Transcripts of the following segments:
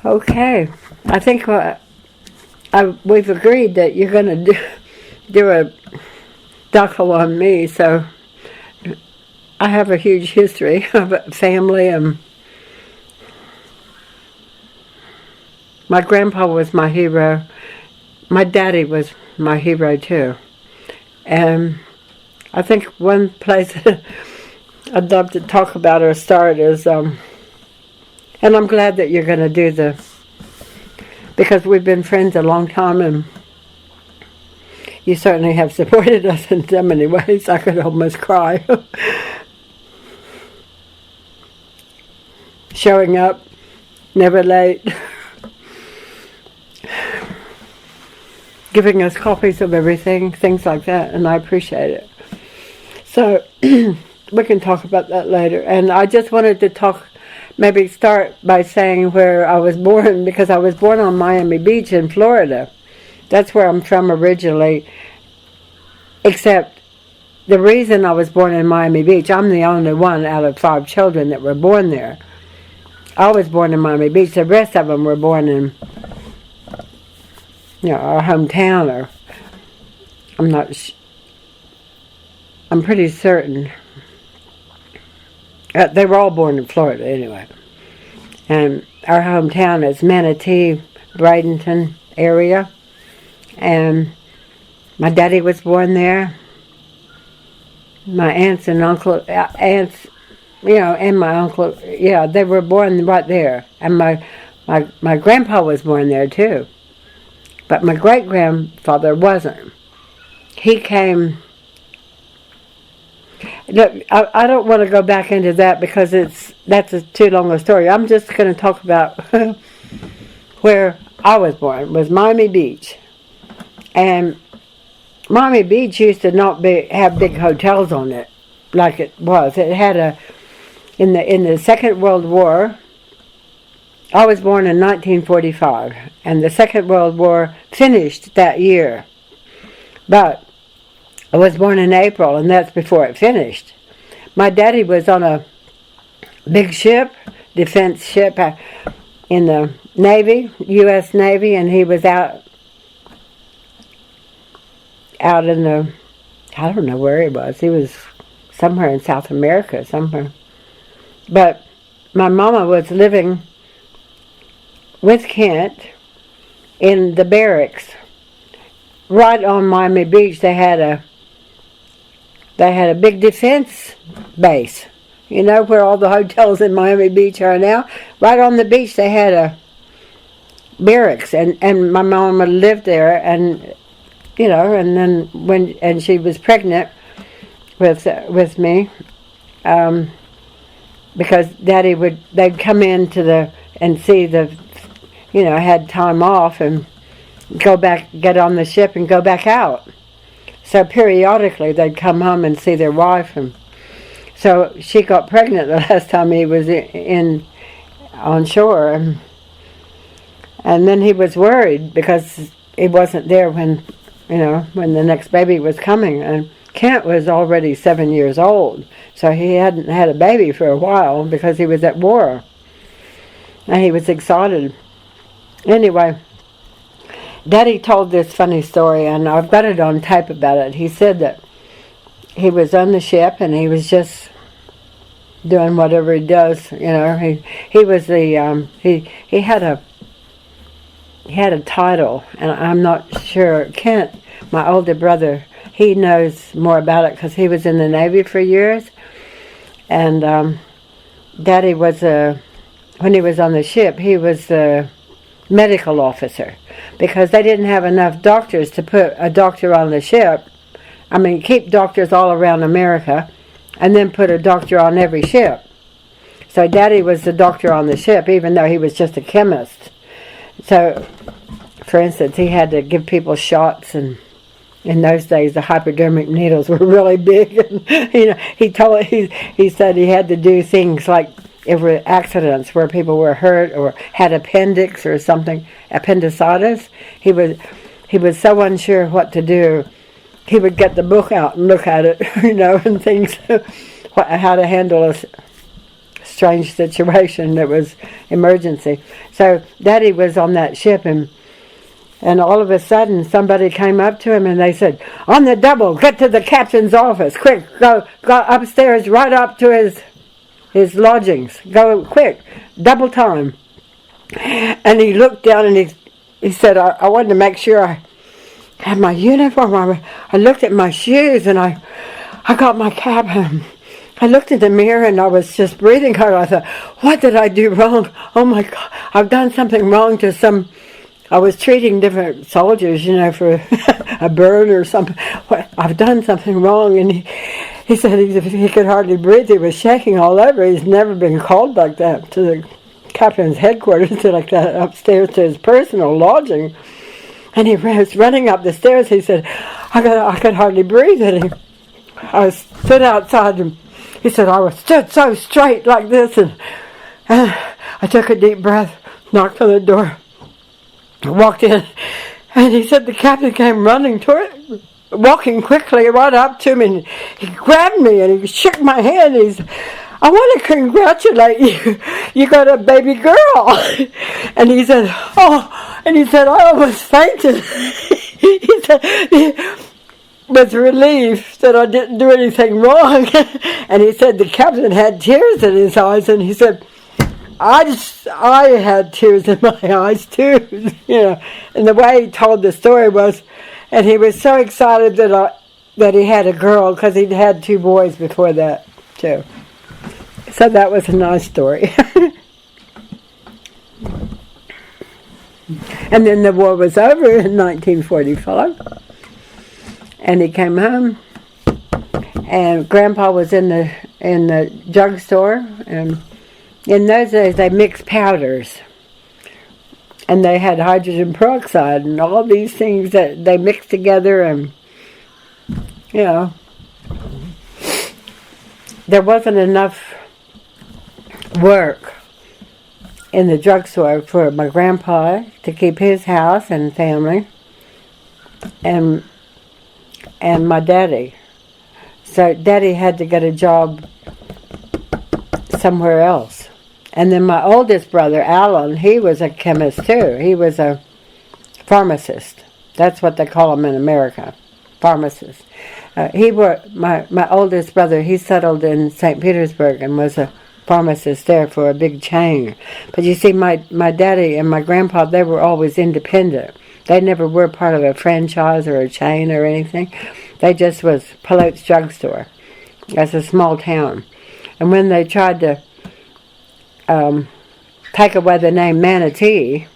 Okay, I think we've agreed that you're going to do a doco on me, so I have a huge history of family, and my grandpa was my hero. My daddy was my hero too. And I think one place I'd love to talk about or start is, and I'm glad that you're going to do because we've been friends a long time, and you certainly have supported us in so many ways. I could almost cry. Showing up, never late. Giving us copies of everything, things like that, and I appreciate it. So, we can talk about that later. And I just wanted to maybe start by saying where I was born, because I was born on Miami Beach in Florida. That's where I'm from originally, except the reason I was born in Miami Beach, I'm the only one out of 5 children that were born there. I was born in Miami Beach. The rest of them were born in our hometown, or I'm pretty certain. They were all born in Florida anyway. And our hometown is Manatee, Bradenton area. And my daddy was born there. My aunts and my uncle, they were born right there. And my grandpa was born there too. But my great-grandfather wasn't. He came... Look, I don't want to go back into that because that's too long a story. I'm just going to talk about where I was born. It was Miami Beach. And Miami Beach used to not have big hotels on it like it was. It had in the Second World War... I was born in 1945, and the Second World War finished that year. But I was born in April, and that's before it finished. My daddy was on a big ship, defense ship in the Navy, U.S. Navy, and he was out in the, I don't know where he was. He was somewhere in South America, somewhere. But my mama was living with Kent in the barracks right on Miami Beach. They had a big defense base, where all the hotels in Miami Beach are now. Right on the beach they had a barracks, and my mama lived there, and and then when she was pregnant with me, because Daddy they'd come into and see I had time off and go back, get on the ship and go back out. So periodically they'd come home and see their wife, and so she got pregnant the last time he was on shore, and then he was worried because he wasn't there when the next baby was coming, and Kent was already 7 years old, so he hadn't had a baby for a while because he was at war, and he was excited. Anyway, Daddy told this funny story, and I've got it on tape about it. He said that he was on the ship and he was just doing whatever he does. He was he had a title, and I'm not sure. Kent, my older brother, he knows more about it because he was in the Navy for years, and Daddy was when he was on the ship, he was the medical officer, because they didn't have enough doctors to put a doctor on the ship. I mean, keep doctors all around America and then put a doctor on every ship. So Daddy was the doctor on the ship, even though he was just a chemist. So, for instance, he had to give people shots, and in those days the hypodermic needles were really big. And, he said he had to do things like, if there were accidents where people were hurt or had appendix or something, appendicitis, he was so unsure what to do. He would get the book out and look at it, and things, how to handle a strange situation. It was emergency. So Daddy was on that ship, and all of a sudden somebody came up to him and they said, "On the double, get to the captain's office, quick, go upstairs, right up to his lodgings, go quick, double time." And he looked down and he said, I wanted to make sure I had my uniform. I looked at my shoes and I got my cap. I looked in the mirror and I was just breathing hard. I thought, what did I do wrong? Oh my God, I've done something wrong to some. I was treating different soldiers, for a burn or something. I've done something wrong. And he said he could hardly breathe. He was shaking all over. He's never been called like that to the captain's headquarters, like that, upstairs to his personal lodging. And he was running up the stairs. He said, I could hardly breathe. And I stood outside, and he said, I was stood so straight like this. And I took a deep breath, knocked on the door, walked in, and he said the captain came running walking quickly right up to me, and he grabbed me and he shook my hand. He said, "I want to congratulate you. You got a baby girl." And he said, I almost fainted. He said he was relieved that I didn't do anything wrong. And he said the captain had tears in his eyes, and he said, I had tears in my eyes too, And the way he told the story was, and he was so excited that he had a girl, because he'd had 2 boys before that too. So that was a nice story. And then the war was over in 1945, and he came home, and Grandpa was in the drugstore, and in those days they mixed powders, and they had hydrogen peroxide and all these things that they mixed together, and there wasn't enough work in the drugstore for my grandpa to keep his house and family, and my daddy. So Daddy had to get a job somewhere else. And then my oldest brother, Alan, he was a chemist too. He was a pharmacist. That's what they call them in America, pharmacist. My oldest brother, he settled in St. Petersburg and was a pharmacist there for a big chain. But you see, my daddy and my grandpa, they were always independent. They never were part of a franchise or a chain or anything. They just was Pelot's drugstore. That's a small town. And when they tried to take away the name Manatee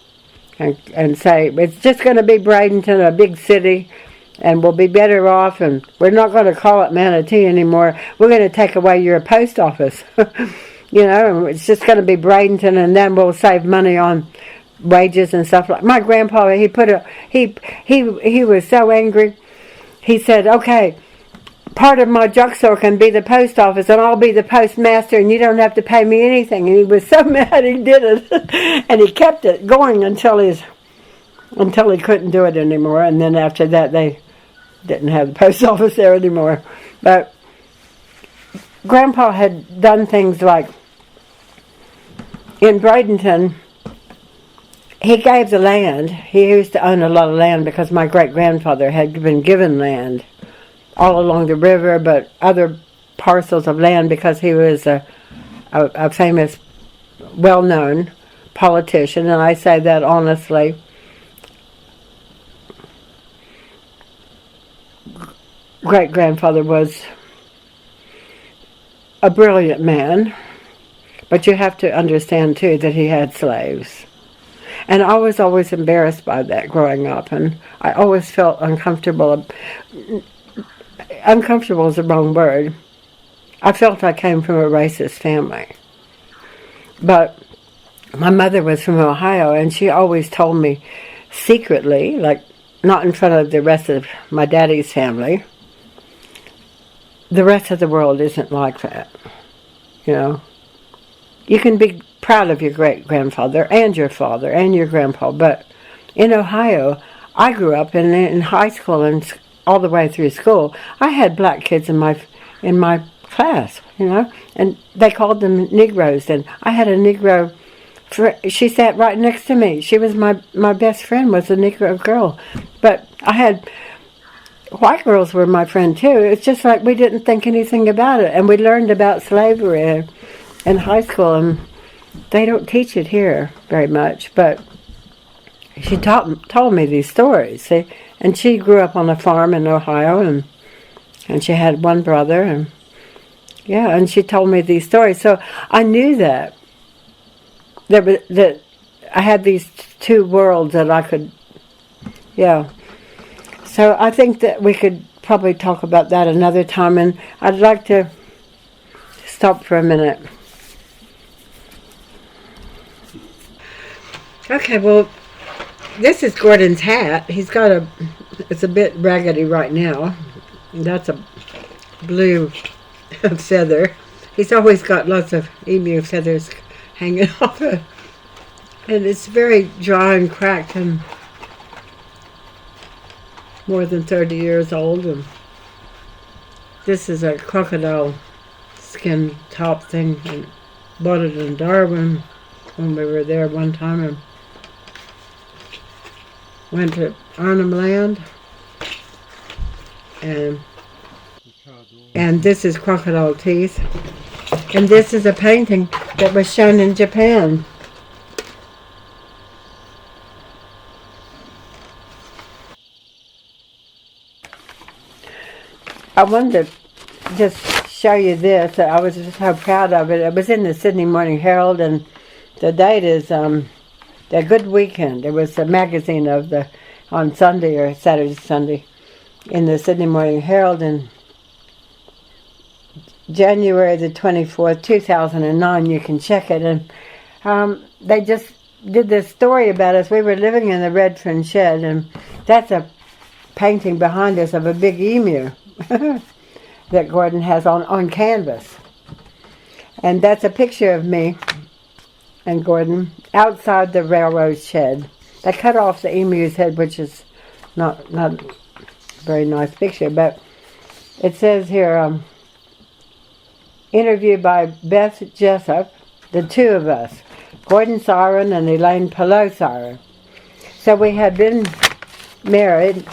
and say, it's just going to be Bradenton, a big city, and we'll be better off, and we're not going to call it Manatee anymore. We're going to take away your post office. It's just going to be Bradenton, and then we'll save money on wages and stuff. Like my grandpa, he was so angry. He said, okay, part of my drugstore can be the post office, and I'll be the postmaster, and you don't have to pay me anything. And he was so mad he did it. And he kept it going until he couldn't do it anymore. And then after that, they didn't have the post office there anymore. But Grandpa had done things like, in Bradenton, he gave the land. He used to own a lot of land because my great-grandfather had been given land all along the river, but other parcels of land because he was a famous, well-known politician, and I say that honestly. Great-grandfather was a brilliant man, but you have to understand too that he had slaves. And I was always embarrassed by that growing up, and I always felt uncomfortable. Uncomfortable is the wrong word. I felt I came from a racist family. But my mother was from Ohio, and she always told me secretly, like not in front of the rest of my daddy's family, the rest of the world isn't like that. You can be proud of your great-grandfather and your father and your grandpa, but in Ohio, I grew up in high school and all the way through school. I had black kids in my class, and they called them Negroes. And I had a Negro, she sat right next to me. She was my best friend, was a Negro girl. But I had, white girls were my friend too. It's just like we didn't think anything about it. And we learned about slavery in high school, and they don't teach it here very much. But she told me these stories, see? And she grew up on a farm in Ohio, and she had one brother, and she told me these stories. So I knew that I had these two worlds that I could, So I think that we could probably talk about that another time, and I'd like to stop for a minute. Okay, well, this is Gordon's hat. He's got it's a bit raggedy right now. That's a blue feather. He's always got lots of emu feathers hanging off it. And it's very dry and cracked and more than 30 years old. And this is a crocodile skin top thing, and bought it in Darwin when we were there one time, and went to Arnhem Land, and this is crocodile teeth, and this is a painting that was shown in Japan. I wanted to just show you this. I was just so proud of it. It was in the Sydney Morning Herald, and the date is The Good Weekend. It was a magazine on Sunday or Saturday, Sunday, in the Sydney Morning Herald in January the 24th, 2009. You can check it. And they just did this story about us. We were living in the Redfern shed, and that's a painting behind us of a big emu that Gordon has on canvas. And that's a picture of me and Gordon outside the railroad shed. They cut off the emu's head, which is not a very nice picture, but it says here, interviewed by Beth Jessup, the two of us, Gordon Syron and Elaine Pelot Syron. So we had been married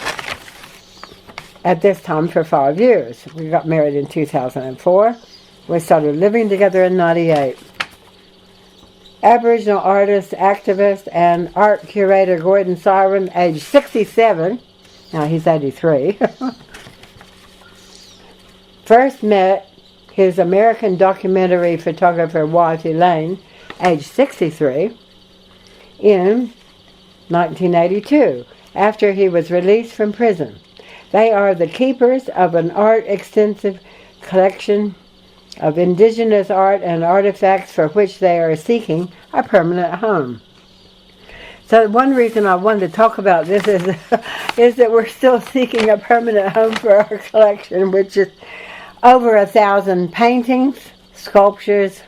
at this time for 5 years. We got married in 2004. We started living together in 98. Aboriginal artist, activist, and art curator Gordon Syron, age 67. Now he's 83. First met his American documentary photographer wife Elaine, age 63, in 1982, after he was released from prison. They are the keepers of an extensive collection of Indigenous art and artifacts for which they are seeking a permanent home. So one reason I wanted to talk about this is that we're still seeking a permanent home for our collection, which is over 1,000 paintings, sculptures,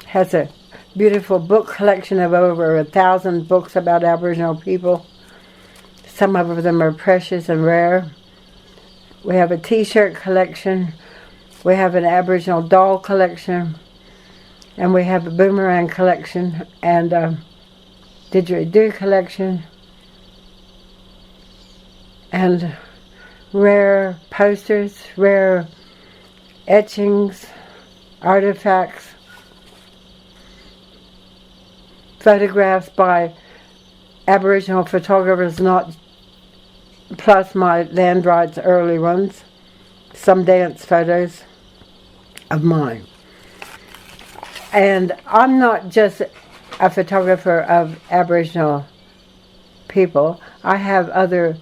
has a beautiful book collection of over 1,000 books about Aboriginal people. Some of them are precious and rare. We have a t-shirt collection, we have an Aboriginal doll collection, and we have a boomerang collection, and a didgeridoo collection, and rare posters, rare etchings, artifacts, photographs by Aboriginal photographers, plus my land rights early ones, some dance photos of mine. And I'm not just a photographer of Aboriginal people. I have other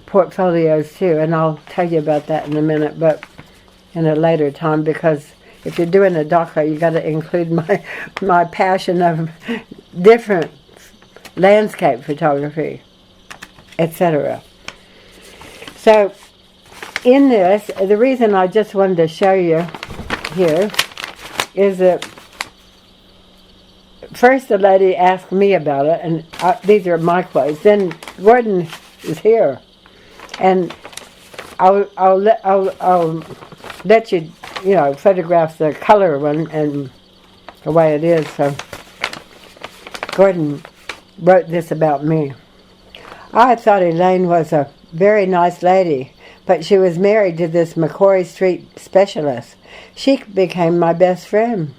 portfolios too, and I'll tell you about that in a minute, but in a later time, because if you're doing a doco, you got to include my passion of different landscape photography, etc. So in this, the reason I just wanted to show you here is that first the lady asked me about it, and these are my quotes. Then Gordon is here. And I'll let you, photograph the color one and the way it is. So Gordon wrote this about me. I thought Elaine was a very nice lady, but she was married to this Macquarie Street specialist. She became my best friend.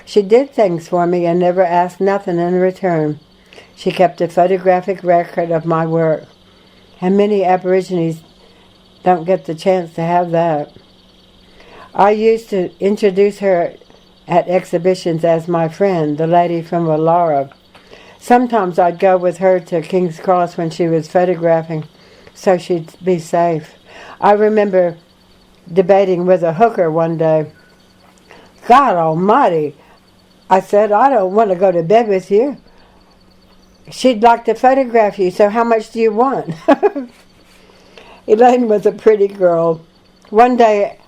She did things for me and never asked nothing in return. She kept a photographic record of my work, and many Aborigines don't get the chance to have that. I used to introduce her at exhibitions as my friend, the lady from Wallara. Sometimes I'd go with her to King's Cross when she was photographing, so she'd be safe. I remember debating with a hooker one day. God almighty, I said, I don't want to go to bed with you. She'd like to photograph you, so how much do you want? Elaine was a pretty girl. One day,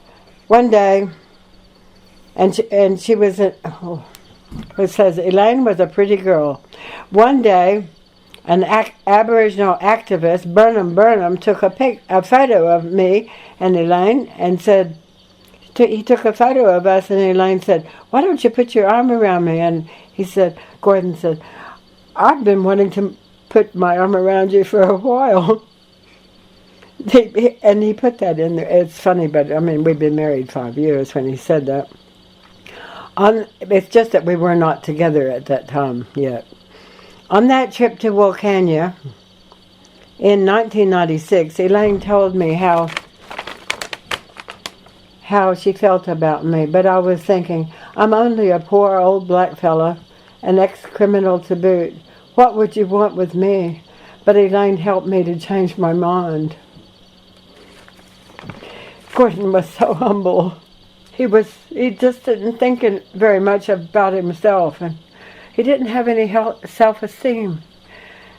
and she was it says Elaine was a pretty girl. One day, an Aboriginal activist, Burnham, took a photo of me and Elaine and said, he took a photo of us, and Elaine said, why don't you put your arm around me? And Gordon said, I've been wanting to put my arm around you for a while. And he put that in there. It's funny, but I mean, we'd been married 5 years when he said that. It's just that we were not together at that time yet. On that trip to Wilcannia in 1996, Elaine told me how she felt about me, but I was thinking, I'm only a poor old black fella, an ex-criminal to boot. What would you want with me? But Elaine helped me to change my mind. Gordon was so humble. He just didn't think very much about himself, and he didn't have any self-esteem.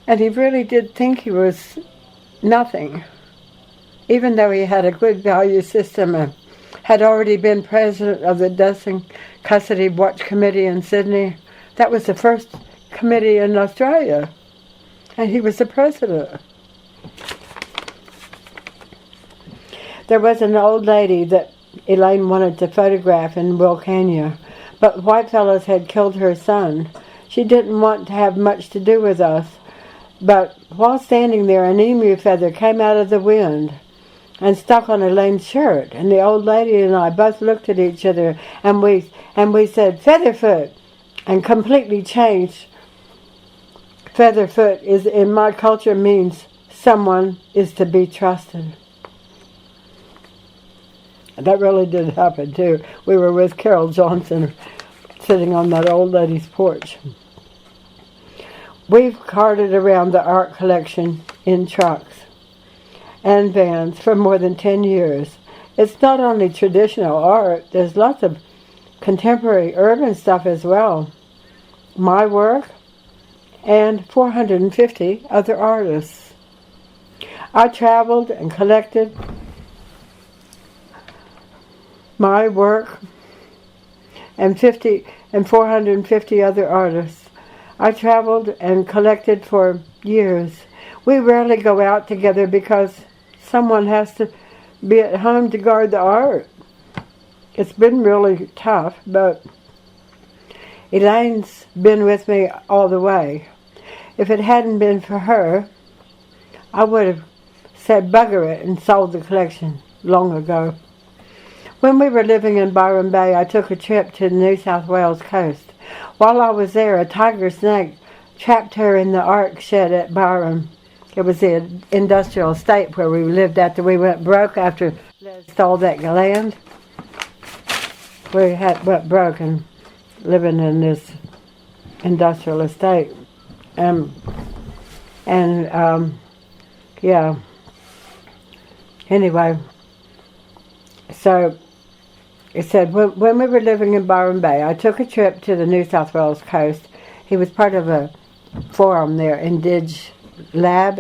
And he really did think he was nothing, even though he had a good value system and had already been president of the Dusting Custody Watch Committee in Sydney. That was the first committee in Australia, and he was the president. There was an old lady that Elaine wanted to photograph in Wilcannia, but whitefellas had killed her son. She didn't want to have much to do with us, but while standing there, an emu feather came out of the wind and stuck on Elaine's shirt, and the old lady and I both looked at each other, and we said, Featherfoot, and completely changed. Featherfoot is, in my culture, means someone is to be trusted. That really did happen, too. We were with Carol Johnson sitting on that old lady's porch. We've carted around the art collection in trucks and vans for more than 10 years. It's not only traditional art, there's lots of contemporary urban stuff as well. My work and 450 other artists. I traveled and collected my work and 450 other artists. I traveled and collected for years. We rarely go out together because someone has to be at home to guard the art. It's been really tough, but Elaine's been with me all the way. If it hadn't been for her, I would have said bugger it and sold the collection long ago. When we were living in Byron Bay, I took a trip to the New South Wales coast. While I was there, a tiger snake trapped her in the art shed at Byron. It was the industrial estate where we lived after we went broke, after they stole that land. We went broke and living in this industrial estate. Yeah. Anyway, so it said, when we were living in Byron Bay, I took a trip to the New South Wales coast. He was part of a forum there, Indig Lab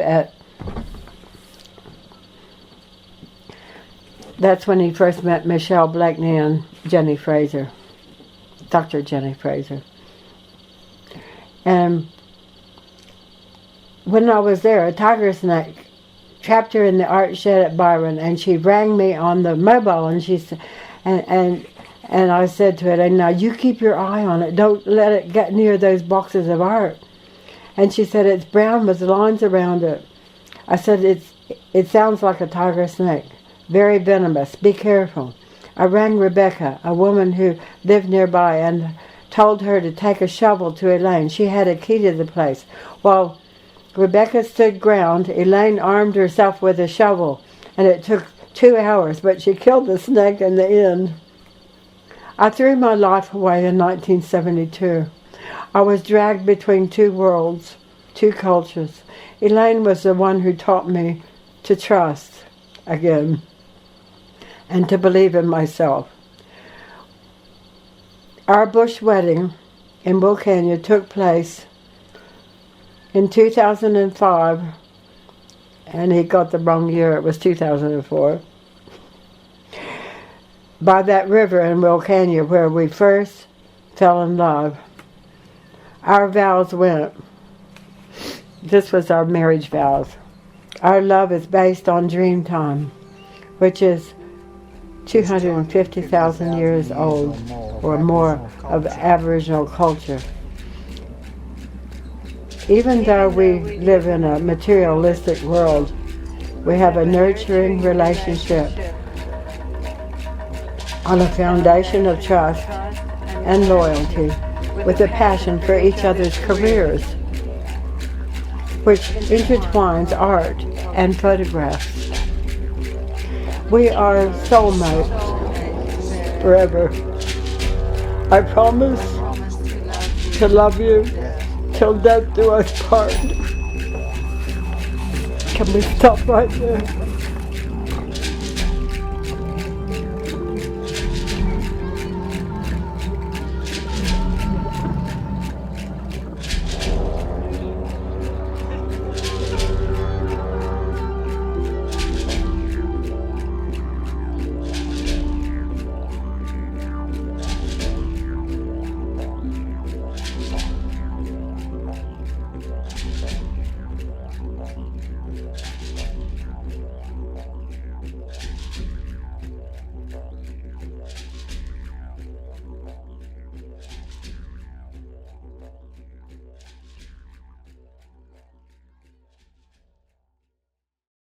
that's when he first met Michelle Blakeney and Jenny Fraser, Dr. Jenny Fraser. And when I was there, a tiger snake trapped her in the art shed at Byron, and she rang me on the mobile, and she said, and I said to her, now you keep your eye on it. Don't let it get near those boxes of art. And she said, it's brown with lines around it. I said, it sounds like a tiger snake. Very venomous. Be careful. I rang Rebecca, a woman who lived nearby, and told her to take a shovel to Elaine. She had a key to the place. While Rebecca stood ground, Elaine armed herself with a shovel, and it took 2 hours, but she killed the snake in the end. I threw my life away in 1972. I was dragged between two worlds, two cultures. Elaine was the one who taught me to trust again and to believe in myself. Our bush wedding in Wilcannia took place in 2005, and he got the wrong year, it was 2004, by that river in Wilcannia where we first fell in love. Our vows went, this was our marriage vows. Our love is based on dream time, which is 250,000 years old or more of Aboriginal culture. Even though we live in a materialistic world, we have a nurturing relationship on a foundation of trust and loyalty, with a passion for each other's careers, which intertwines art and photographs. We are soulmates forever. I promise to love you till death do us part. Can we stop right there?